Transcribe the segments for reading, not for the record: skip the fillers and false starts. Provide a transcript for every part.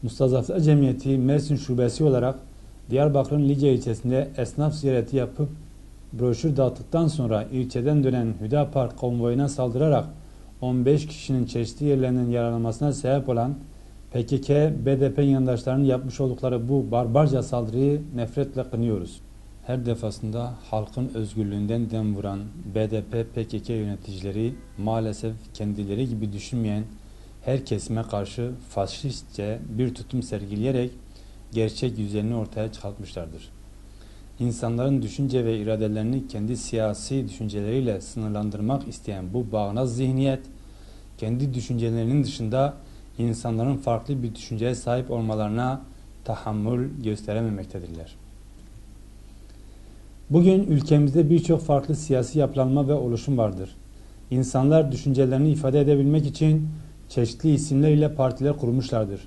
Mustazaflar Cemiyeti Mersin Şubesi olarak Diyarbakır'ın Lice ilçesinde esnaf ziyareti yapıp broşür dağıttıktan sonra ilçeden dönen Hüdapar konvoyuna saldırarak 15 kişinin çeşitli yerlerinin yaralanmasına sebep olan PKK, BDP yandaşlarının yapmış oldukları bu barbarca saldırıyı nefretle kınıyoruz. Her defasında halkın özgürlüğünden dem vuran BDP, PKK yöneticileri maalesef kendileri gibi düşünmeyen her kesime karşı faşistçe bir tutum sergileyerek gerçek yüzlerini ortaya çıkartmışlardır. İnsanların düşünce ve iradelerini kendi siyasi düşünceleriyle sınırlandırmak isteyen bu bağnaz zihniyet, kendi düşüncelerinin dışında insanların farklı bir düşünceye sahip olmalarına tahammül gösterememektedirler. Bugün ülkemizde birçok farklı siyasi yapılanma ve oluşum vardır. İnsanlar düşüncelerini ifade edebilmek için çeşitli isimler ile partiler kurmuşlardır.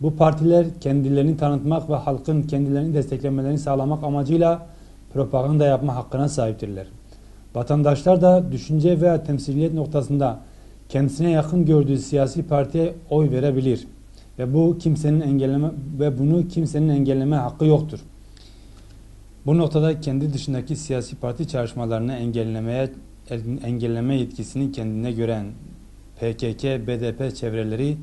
Bu partiler kendilerini tanıtmak ve halkın kendilerini desteklemelerini sağlamak amacıyla propaganda yapma hakkına sahiptirler. Vatandaşlar da düşünce veya temsiliyet noktasında kendisine yakın gördüğü siyasi partiye oy verebilir ve bunu kimsenin engelleme hakkı yoktur. Bu noktada kendi dışındaki siyasi parti çalışmalarını engelleme yetkisini kendine gören PKK, BDP çevreleri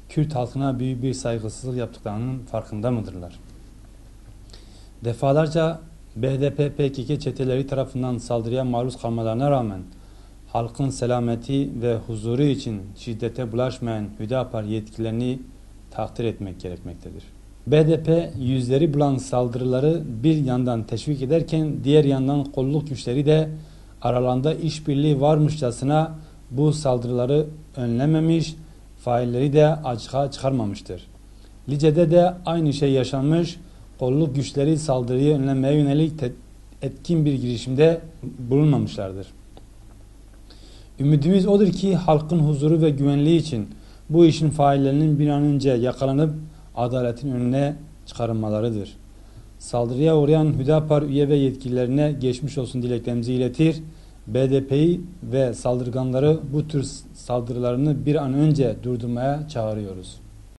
Kürt halkına büyük bir saygısızlık yaptıklarının farkında mıdırlar? Defalarca BDP, PKK çeteleri tarafından saldırıya maruz kalmalarına rağmen halkın selameti ve huzuru için şiddete bulaşmayan Hüdapar yetkililerini takdir etmek gerekmektedir. BDP yüzleri bulan saldırıları bir yandan teşvik ederken diğer yandan kolluk güçleri de aralarında işbirliği varmışçasına bu saldırıları önlememiş, failleri de açığa çıkarmamıştır. Lice'de de aynı şey yaşanmış, kolluk güçleri saldırıyı önlemeye yönelik etkin bir girişimde bulunmamışlardır. Ümidimiz odur ki halkın huzuru ve güvenliği için bu işin faillerinin bir an önce yakalanıp adaletin önüne çıkarılmalarıdır. Saldırıya uğrayan Hüdapar üye ve yetkililerine geçmiş olsun dileklerimizi iletir. BDP'yi ve saldırganları bu tür saldırılarını bir an önce durdurmaya çağırıyoruz.